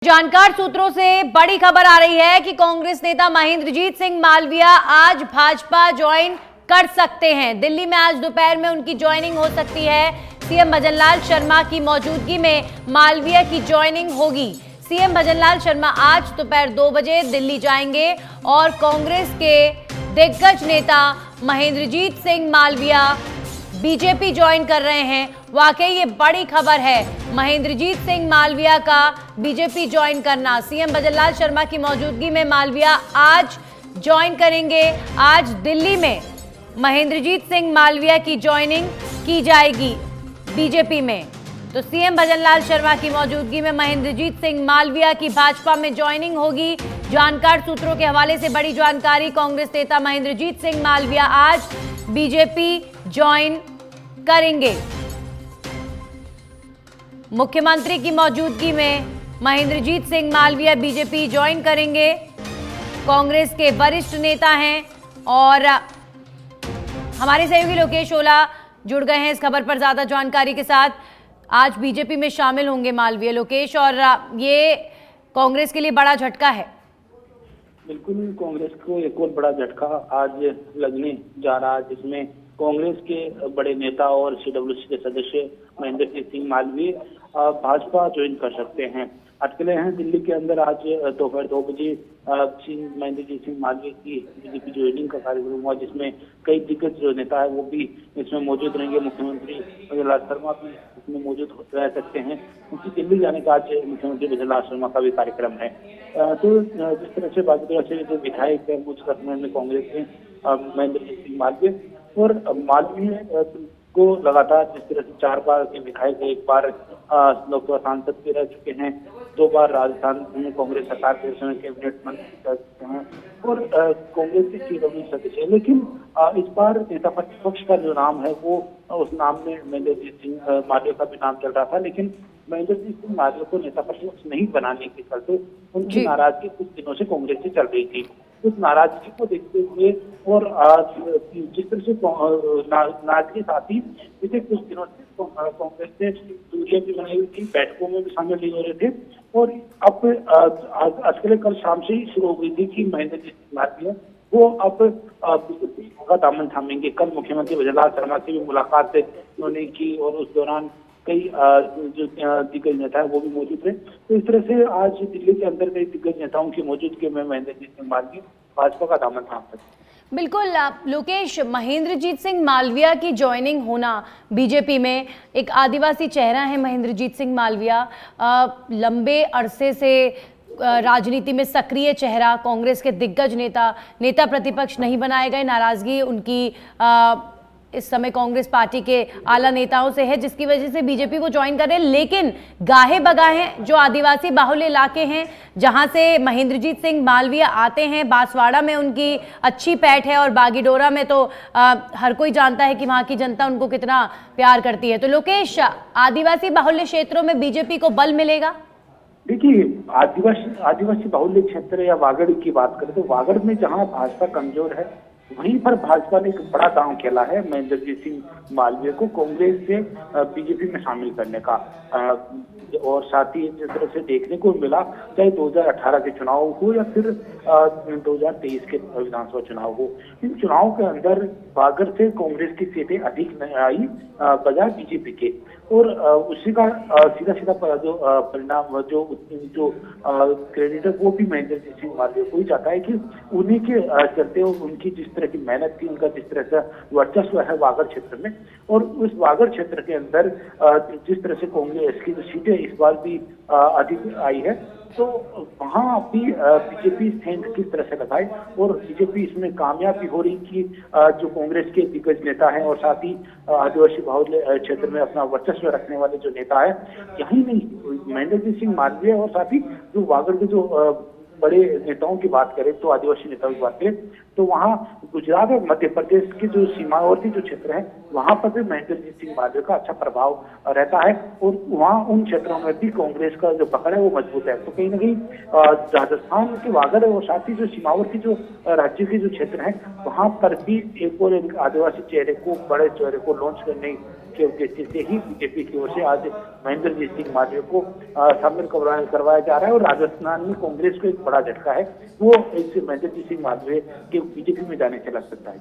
जानकार सूत्रों से बड़ी खबर आ रही है कि कांग्रेस नेता महेंद्रजीत सिंह मालविया आज भाजपा ज्वाइन कर सकते हैं। दिल्ली में आज दोपहर में उनकी ज्वाइनिंग हो सकती है। सीएम भजनलाल शर्मा की मौजूदगी में मालविया की ज्वाइनिंग होगी। सीएम भजनलाल शर्मा आज दोपहर 2 बजे दिल्ली जाएंगे और कांग्रेस के दिग्गज नेता महेंद्रजीत सिंह मालविया बीजेपी ज्वाइन कर रहे हैं। वाकई ये बड़ी खबर है, महेंद्रजीत सिंह मालविया का बीजेपी ज्वाइन करना। सीएम भजनलाल शर्मा की मौजूदगी में मालविया आज ज्वाइन करेंगे। आज दिल्ली में महेंद्रजीत सिंह मालविया की ज्वाइनिंग की जाएगी बीजेपी में। तो सीएम भजनलाल शर्मा की मौजूदगी में महेंद्रजीत सिंह मालविया की भाजपा में ज्वाइनिंग होगी। जानकार सूत्रों के हवाले से बड़ी जानकारी, कांग्रेस नेता महेंद्रजीत सिंह मालविया आज बीजेपी ज्वाइन करेंगे। मुख्यमंत्री की मौजूदगी में महेंद्रजीत सिंह मालविया बीजेपी ज्वाइन करेंगे। कांग्रेस के वरिष्ठ नेता हैं और हमारे सहयोगी लोकेश ओला जुड़ गए हैं इस खबर पर ज्यादा जानकारी के साथ। आज बीजेपी में शामिल होंगे मालविया। लोकेश, और ये कांग्रेस के लिए बड़ा झटका है। बिल्कुल, कांग्रेस को एक और बड़ा झटका आज लगने जा रहा है, जिसमें कांग्रेस के बड़े नेता और सीडब्ल्यूसी के सदस्य महेंद्रजीत सिंह मालविया भाजपा ज्वाइन कर सकते हैं। अटकलें हैं दिल्ली के अंदर। आज दोपहर 2 बजे महेंद्रजीत सिंह मालविया की बीजेपी ज्वाइनिंग का कार्यक्रम हुआ, जिसमें कई दिग्गज जो नेता है वो भी इसमें मौजूद रहेंगे। मुख्यमंत्री भजनलाल शर्मा भी इसमें मौजूद रह सकते हैं, क्योंकि दिल्ली जाने का आज मुख्यमंत्री भजनलाल शर्मा का भी कार्यक्रम है। तो जिस तरह से बाकी से जो विधायक है कुछ करने में कांग्रेस में महेंद्रजीत सिंह मालविया और मालवीय को लगातार जिस तरह से 4 बार के विधायक, 1 बार लोकसभा सांसद भी रह चुके हैं, 2 बार राजस्थान में कांग्रेस सरकार के समय कैबिनेट मंत्री रह चुके हैं और कांग्रेस के सीडब्ल्यू सदस्य हैं। लेकिन इस बार नेता प्रतिपक्ष का जो नाम है वो उस नाम में महेंद्रजीत सिंह मालविया का भी नाम चल रहा था, लेकिन महेंद्रजीत सिंह मालविया को नेता प्रतिपक्ष नहीं बनाने के चलते उनकी नाराजगी कुछ दिनों से कांग्रेस से चल रही थी। उस नाराजगी को देखते हुए और जिस तरह से नाराजगी साथ ही पिछले कुछ दिनों से कांग्रेस से दूरियां भी बनाई हुई थी, बैठकों में भी शामिल नहीं हो रहे थे और अब आजकल कल शाम से ही शुरू हो गई थी कि महेंद्रजीत सिंह मालविया वो अब बीजेपी का दामन थामेंगे। कल मुख्यमंत्री भजनलाल शर्मा से भी मुलाकात उन्होंने की और उस दौरान कई जो दिग्गज नेता है वो भी मौजूद रहे। तो इस तरह से आज दिल्ली के अंदर कई दिग्गज नेताओं की मौजूदगी में महेंद्रजीत सिंह मालविया भाजपा का दामन थाम सकते। बिल्कुल लोकेश, महेंद्रजीत सिंह मालविया की ज्वाइनिंग होना बीजेपी में, एक आदिवासी चेहरा है महेंद्रजीत सिंह मालविया, लंबे अरसे से राजनीति में सक्रिय चेहरा, कांग्रेस के दिग्गज नेता प्रतिपक्ष नहीं बनाए गए। नाराजगी उनकी इस समय कांग्रेस पार्टी के आला नेताओं से है, जिसकी वजह से बीजेपी को ज्वाइन कर रहे हैं। लेकिन गाहे बगाहे जो आदिवासी बाहुल्य इलाके हैं जहां से महेंद्रजीत सिंह मालविया आते हैं, बांसवाड़ा में उनकी अच्छी पैठ है और बागीडोरा में तो हर कोई जानता है कि वहां की जनता उनको कितना प्यार करती है। तो लोकेश, आदिवासी बाहुल्य क्षेत्रों में बीजेपी को बल मिलेगा? देखिए, आदिवासी बाहुल्य क्षेत्र या वागड़ की बात करें तो वागड़ में जहाँ भाजपा कमजोर है वहीं पर भाजपा ने एक बड़ा दांव खेला है महेंद्रजीत सिंह मालविया को कांग्रेस से बीजेपी में शामिल करने का। और साथ ही जिस तरह से देखने को मिला, चाहे 2018 के चुनाव हो या फिर 2023 के विधानसभा चुनाव हो, इन चुनाव के अंदर वागड़ से कांग्रेस की सीटें अधिक नहीं आई बजाय बीजेपी के। और उसी का सीधा जो परिणाम जो क्रेडिट है वो भी महेंद्रजीत सिंह मालविया को ही जाता है कि उन्हीं के चलते उनकी जिस तरह की मेहनत थी, उनका जिस तरह से वर्चस्व है वागड़ क्षेत्र में, और उस वागड़ क्षेत्र के अंदर जिस तरह से कांग्रेस की जो सीटें इस बार भी अधिक आई है, तो वहाँ भी बीजेपी स्टैंड किस तरह से लगाए और बीजेपी इसमें कामयाब भी हो रही कि जो कांग्रेस के दिग्गज नेता हैं और साथ ही आदिवासी बाहुल्य क्षेत्र में अपना वर्चस्व रखने वाले जो नेता है, यही नहीं महेंद्रजीत सिंह मालविया और साथ ही जो वागड़ के जो बड़े नेताओं की बात करें, तो आदिवासी नेताओं की बात करें तो वहाँ गुजरात और मध्य प्रदेश के जो सीमावर्ती जो क्षेत्र है वहाँ पर भी महेंद्रजीत सिंह मालविया का अच्छा प्रभाव रहता है और वहाँ उन क्षेत्रों में भी कांग्रेस का जो पकड़ है वो मजबूत है। तो कहीं ना कहीं राजस्थान के वागड़ और साथ ही जो सीमावर्ती जो राज्य के जो क्षेत्र है वहाँ पर भी एक और आदिवासी चेहरे को, बड़े चेहरे को लॉन्च करने के उद्देश्य से ही बीजेपी की ओर से आज महेंद्रजीत सिंह मालवीय को शामिल करवाया जा रहा है। और राजस्थान में कांग्रेस को एक बड़ा झटका है, वो इस महेंद्रजीत सिंह मालवीय के बीजेपी में जाने से लग सकता है।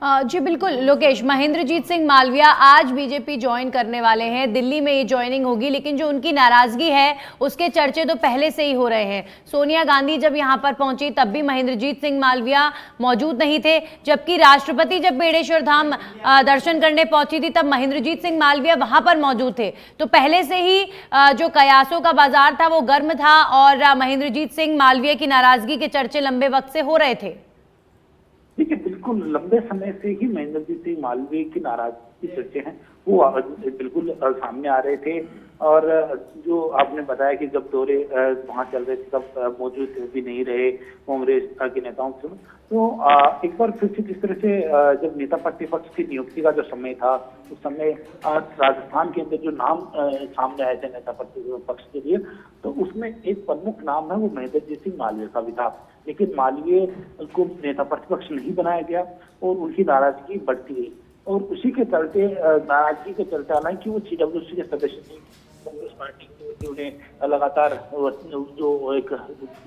जी बिल्कुल लोकेश, महेंद्रजीत सिंह मालविया आज बीजेपी ज्वाइन करने वाले हैं, दिल्ली में ये ज्वाइनिंग होगी, लेकिन जो उनकी नाराजगी है उसके चर्चे तो पहले से ही हो रहे हैं। सोनिया गांधी जब यहां पर पहुंची तब भी महेंद्रजीत सिंह मालविया मौजूद नहीं थे, जबकि राष्ट्रपति जब बेड़ेश्वर धाम दर्शन करने पहुंची थी तब महेंद्रजीत सिंह मालविया वहां पर मौजूद थे। तो पहले से ही जो कयासों का बाजार था वो गर्म था और महेंद्रजीत सिंह मालविया की नाराजगी के चर्चे लंबे वक्त से हो रहे थे। देखिए, बिल्कुल लंबे समय से ही महेंद्रजीत सिंह मालवीय की नाराजगी की चर्चे हैं वो बिल्कुल सामने आ रहे थे। और जो आपने बताया कि जब दौरे वहां चल रहे थे तब मौजूद भी नहीं रहे कांग्रेस के नेताओं से, तो एक बार फिर से जिस तरह से जब नेता प्रतिपक्ष की नियुक्ति का जो समय था उस समय राजस्थान के अंदर जो नाम सामने आए थे नेता प्रतिपक्ष के लिए, तो उसमें एक प्रमुख नाम है वो महेंद्रजीत सिंह मालवीय का भी था। लेकिन मालवीय को नेता प्रतिपक्ष नहीं बनाया गया और उनकी नाराजगी बढ़ती गई। और उसी के चलते नाराजगी के चलते, हालांकि वो सीडब्ल्यूसी के सदस्य थे कांग्रेस पार्टी के, उन्हें लगातार जो एक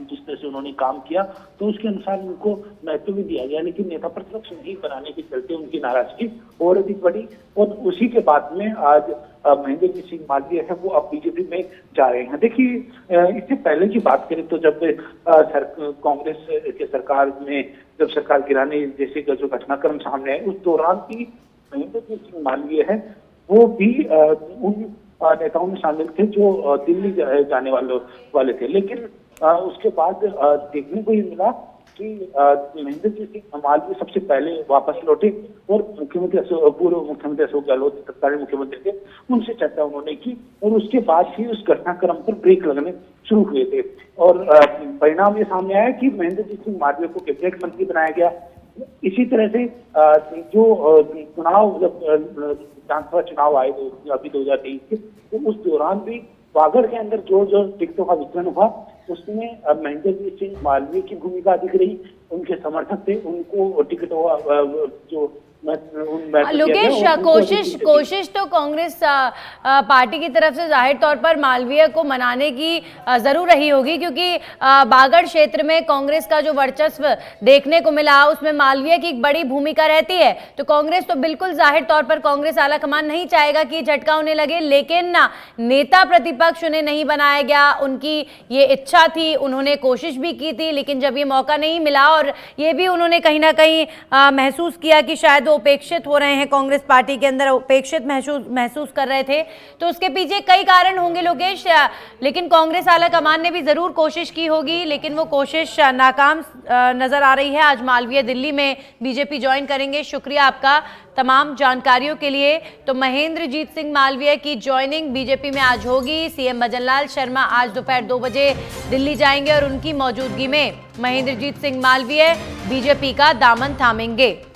जिस तरह से उन्होंने काम किया तो उसके अनुसार उनको महत्व भी दिया गया, लेकिन नेता प्रतिपक्ष नहीं बनाने के चलते उनकी नाराजगी और अधिक बढ़ी। और उसी के बाद में आज महेंद्रजीत सिंह मालवीय है वो अब बीजेपी में जा रहे हैं। देखिए, इससे पहले की बात करें तो जब कांग्रेस के सरकार में जब सरकार गिराने जैसे जो घटनाक्रम सामने आए उस दौरान भी महेंद्रजीत सिंह मालवीय है वो भी उन नेताओं में शामिल थे जो दिल्ली जाने वाले थे। लेकिन उसके बाद देखने को ये मिला कि महेंद्रजीत सिंह मालवीय सबसे पहले वापस लौटे और पूर्व मुख्यमंत्री अशोक गहलोत तत्कालीन मुख्यमंत्री थे उनसे चर्चा उन्होंने की और उसके बाद ही उस घटनाक्रम पर ब्रेक लगने शुरू हुए थे। और परिणाम ये सामने आया कि महेंद्रजीत सिंह मालवीय को कैबिनेट मंत्री बनाया गया। इसी तरह से जो चुनाव जब विधानसभा चुनाव आए अभी 2023 के, तो उस दौरान भी वागड़ के अंदर जो टिकटों का वितरण हुआ उसमें महेंद्रजीत सिंह मालवीय की भूमिका अधिक रही। उनके समर्थक थे, उनको टिकट जो लोकेश, कोशिश तो कांग्रेस पार्टी की तरफ से जाहिर तौर पर मालवीय को मनाने की जरूर रही होगी, क्योंकि बागड़ क्षेत्र में कांग्रेस का जो वर्चस्व देखने को मिला उसमें मालवीय की एक बड़ी भूमिका रहती है। तो कांग्रेस तो बिल्कुल जाहिर तौर पर कांग्रेस आलाकमान नहीं चाहेगा कि झटका उन्हें लगे, लेकिन नेता प्रतिपक्ष उन्हें नहीं बनाया गया। उनकी ये इच्छा थी, उन्होंने कोशिश भी की थी, लेकिन जब ये मौका नहीं मिला और ये भी उन्होंने कहीं ना कहीं महसूस किया कि शायद उपेक्षित हो रहे हैं, कांग्रेस पार्टी के अंदर उपेक्षित महसूस कर रहे थे, तो उसके पीछे कई कारण होंगे लोकेश। लेकिन कांग्रेस आलाकमान ने भी जरूर कोशिश की होगी, लेकिन वो कोशिश नाकाम नजर आ रही है। आज मालवीय दिल्ली में बीजेपी ज्वाइन करेंगे। शुक्रिया आपका तमाम जानकारियों के लिए। तो महेंद्रजीत सिंह मालवीय की ज्वाइनिंग बीजेपी में आज होगी। सीएम भजनलाल शर्मा आज दोपहर 2 बजे दिल्ली जाएंगे और उनकी मौजूदगी में महेंद्रजीत सिंह मालवीय बीजेपी का दामन थामेंगे।